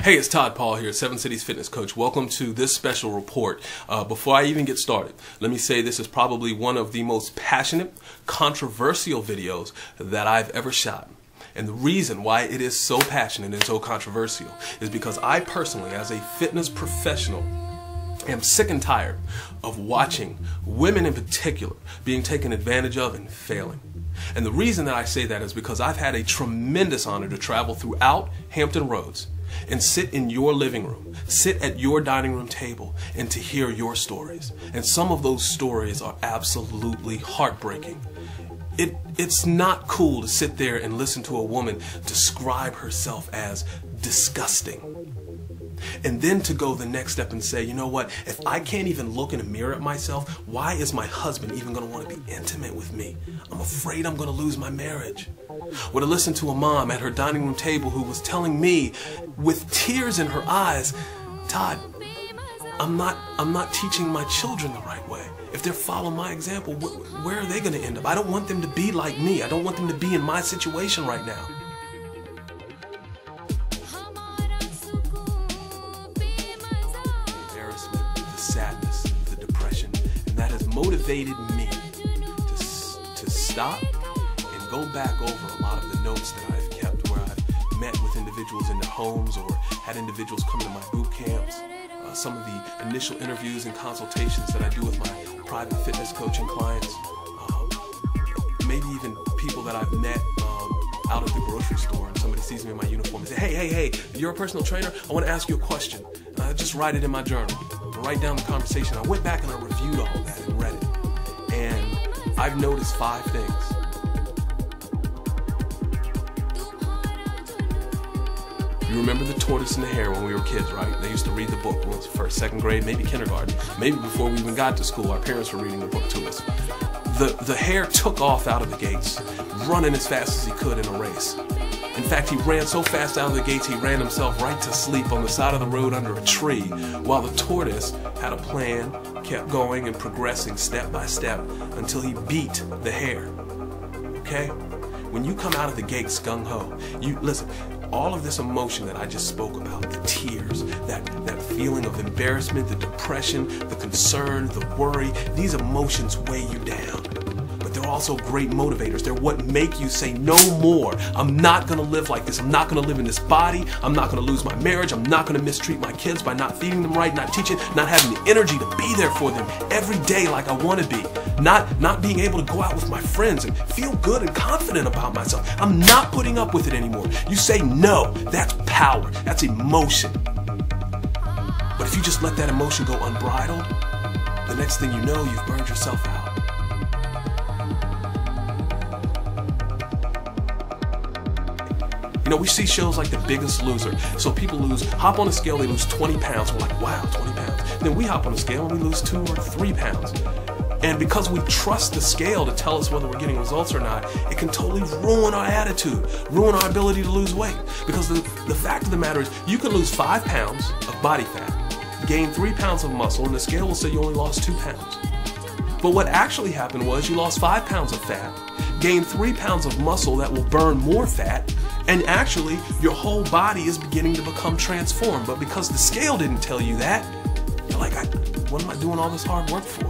Hey, it's Todd Paul here, Seven Cities Fitness Coach. Welcome to this special report. Before I even get started, let me say this is probably one of the most passionate, controversial videos that I've ever shot. And the reason why it is so passionate and so controversial is because I personally, as a fitness professional, am sick and tired of watching women in particular being taken advantage of and failing. And the reason that I say that is because I've had a tremendous honor to travel throughout Hampton Roads and sit in your living room, sit at your dining room table, and to hear your stories. And some of those stories are absolutely heartbreaking. It's not cool to sit there and listen to a woman describe herself as disgusting. And then to go the next step and say, you know what, if I can't even look in a mirror at myself, why is my husband even going to want to be intimate with me? I'm afraid I'm going to lose my marriage. Or to listen to a mom at her dining room table who was telling me with tears in her eyes, Todd, I'm not teaching my children the right way. If they're following my example, where are they going to end up? I don't want them to be like me. I don't want them to be in my situation right now. Sadness, the depression, and that has motivated me to stop and go back over a lot of the notes that I've kept, where I've met with individuals in their homes or had individuals come to my boot camps, some of the initial interviews and consultations that I do with my private fitness coaching clients, maybe even people that I've met out at the grocery store, and somebody sees me in my uniform and say, hey, you're a personal trainer? I want to ask you a question. Just write it in my journal. Write down the conversation. I went back and I reviewed all that and read it. And I've noticed 5 things. You remember the tortoise and the hare when we were kids, right? They used to read the book once, first, second grade, maybe kindergarten. Maybe before we even got to school, our parents were reading the book to us. The hare took off out of the gates, running as fast as he could in a race. In fact, he ran so fast out of the gates, he ran himself right to sleep on the side of the road under a tree, while the tortoise had a plan, kept going and progressing step by step until he beat the hare. Okay? When you come out of the gates gung-ho, you listen, all of this emotion that I just spoke about, the tears, that feeling of embarrassment, the depression, the concern, the worry, these emotions weigh you down. They're also great motivators. They're what make you say no more. I'm not going to live like this. I'm not going to live in this body. I'm not going to lose my marriage. I'm not going to mistreat my kids by not feeding them right, not teaching, not having the energy to be there for them every day like I want to be. Not being able to go out with my friends and feel good and confident about myself. I'm not putting up with it anymore. You say no. That's power. That's emotion. But if you just let that emotion go unbridled, the next thing you know, you've burned yourself out. You know, we see shows like The Biggest Loser. So people hop on a scale, they lose 20 pounds. We're like, wow, 20 pounds. Then we hop on a scale and we lose 2 or 3 pounds. And because we trust the scale to tell us whether we're getting results or not, it can totally ruin our attitude, ruin our ability to lose weight. Because the fact of the matter is, you can lose 5 pounds of body fat, gain 3 pounds of muscle, and the scale will say you only lost 2 pounds. But what actually happened was you lost 5 pounds of fat, gained 3 pounds of muscle that will burn more fat, and actually your whole body is beginning to become transformed. But because the scale didn't tell you that, you're like, what am I doing all this hard work for?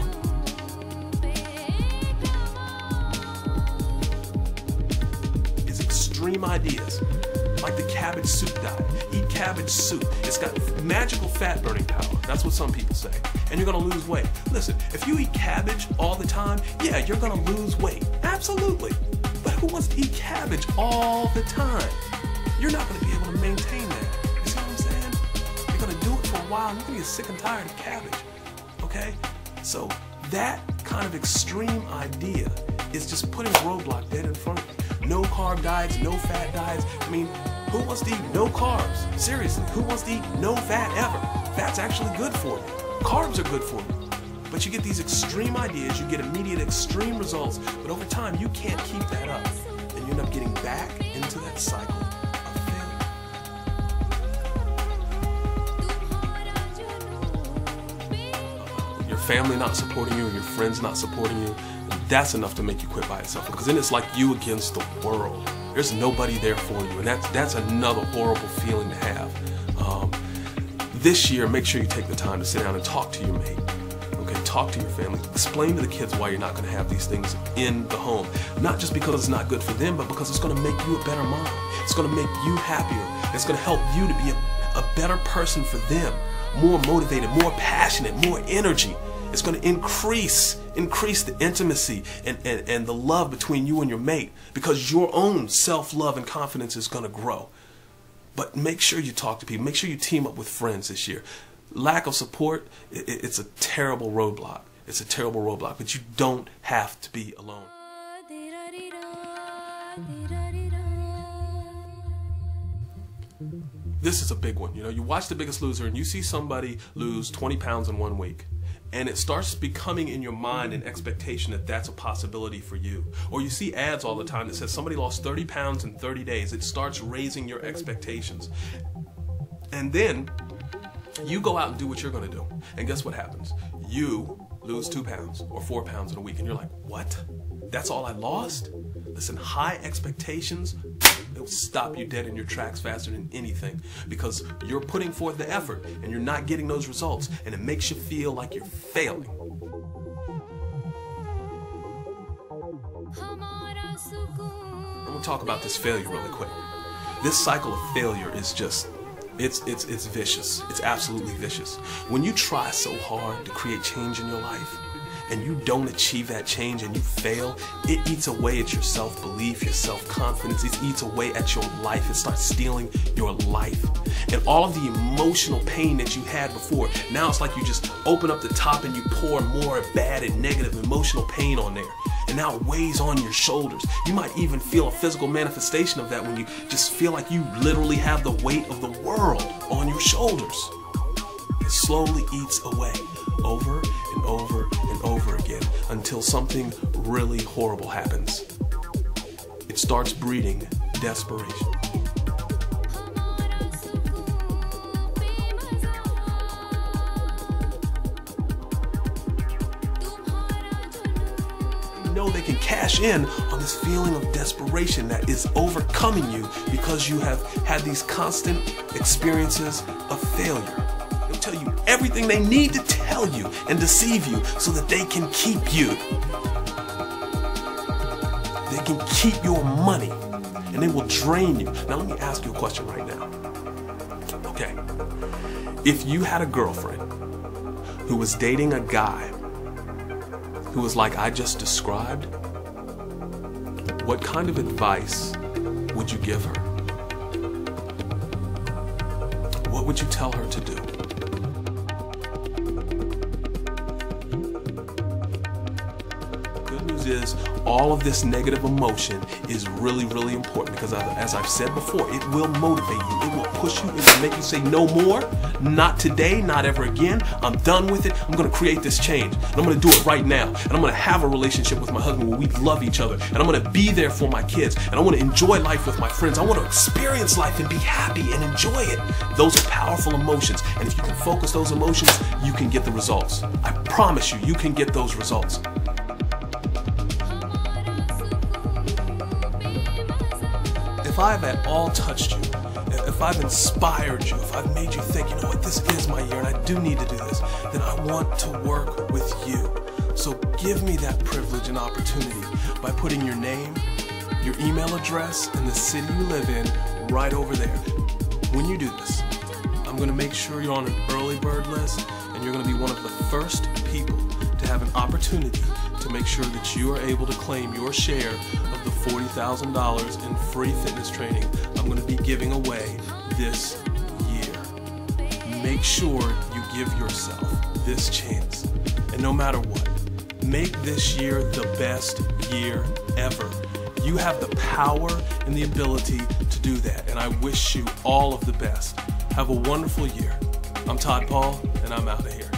It's extreme ideas, like the cabbage soup diet. Eat cabbage soup. It's got magical fat burning power. That's what some people say. And you're going to lose weight. Listen, if you eat cabbage all the time, yeah, you're going to lose weight. Absolutely. But who wants to eat cabbage all the time? You're not going to be able to maintain that. You see what I'm saying? You're going to do it for a while and you're going to get sick and tired of cabbage. Okay? So that kind of extreme idea is just putting a roadblock dead in front of you. No carb diets, no fat diets. I mean, who wants to eat no carbs? Seriously, who wants to eat no fat ever? Fat's actually good for you. Carbs are good for you. But you get these extreme ideas, you get immediate extreme results, but over time you can't keep that up. And you end up getting back into that cycle of failure. Your family not supporting you, or your friends not supporting you, that's enough to make you quit by itself. Because then it's like you against the world. There's nobody there for you, and that's another horrible feeling to have. This year, make sure you take the time to sit down and talk to your mate. Okay, talk to your family. Explain to the kids why you're not going to have these things in the home. Not just because it's not good for them, but because it's going to make you a better mom. It's going to make you happier. It's going to help you to be a better person for them. More motivated, more passionate, more energy. It's going to increase the intimacy and the love between you and your mate, because your own self-love and confidence is going to grow. But make sure you talk to people. Make sure you team up with friends this year. Lack of support, it's a terrible roadblock. It's a terrible roadblock, but you don't have to be alone. This is a big one. You know, you watch The Biggest Loser and you see somebody lose 20 pounds in 1 week. And it starts becoming in your mind an expectation that that's a possibility for you. Or you see ads all the time that says somebody lost 30 pounds in 30 days. It starts raising your expectations. And then you go out and do what you're going to do. And guess what happens? You lose 2 pounds or 4 pounds in a week. And you're like, what? That's all I lost? Listen, high expectations, it'll stop you dead in your tracks faster than anything, because you're putting forth the effort and you're not getting those results, and it makes you feel like you're failing. I'm going to talk about this failure really quick. This cycle of failure is just, it's vicious. It's absolutely vicious. When you try so hard to create change in your life, and you don't achieve that change and you fail, it eats away at your self-belief, your self-confidence. It eats away at your life. It starts stealing your life. And all of the emotional pain that you had before, now it's like you just open up the top and you pour more bad and negative emotional pain on there. And now it weighs on your shoulders. You might even feel a physical manifestation of that when you just feel like you literally have the weight of the world on your shoulders. It slowly eats away, over and over and over again, until something really horrible happens. It starts breeding desperation. You know they can cash in on this feeling of desperation that is overcoming you because you have had these constant experiences of failure. They'll tell you everything they need to tell you and deceive you so that they can keep you. They can keep your money and they will drain you. Now let me ask you a question right now. Okay, if you had a girlfriend who was dating a guy who was like I just described, what kind of advice would you give her? What would you tell her to do? Good news is all of this negative emotion is really, really important, because as I've said before, it will motivate you. It will push you. It will make you say no more, not today, not ever again. I'm done with it. I'm going to create this change. And I'm going to do it right now. And I'm going to have a relationship with my husband where we love each other. And I'm going to be there for my kids. And I want to enjoy life with my friends. I want to experience life and be happy and enjoy it. Those are powerful emotions. And if you can focus those emotions, you can get the results. I promise you, you can get those results. If I've at all touched you, if I've inspired you, if I've made you think, you know what, this is my year and I do need to do this, then I want to work with you. So give me that privilege and opportunity by putting your name, your email address, and the city you live in right over there. When you do this, I'm going to make sure you're on an early bird list, and you're going to be one of the first people to have an opportunity to make sure that you are able to claim your share of the $40,000 in free fitness training I'm going to be giving away this year. Make sure you give yourself this chance. And no matter what, make this year the best year ever. You have the power and the ability to do that, and I wish you all of the best. Have a wonderful year. I'm Todd Paul, and I'm out of here.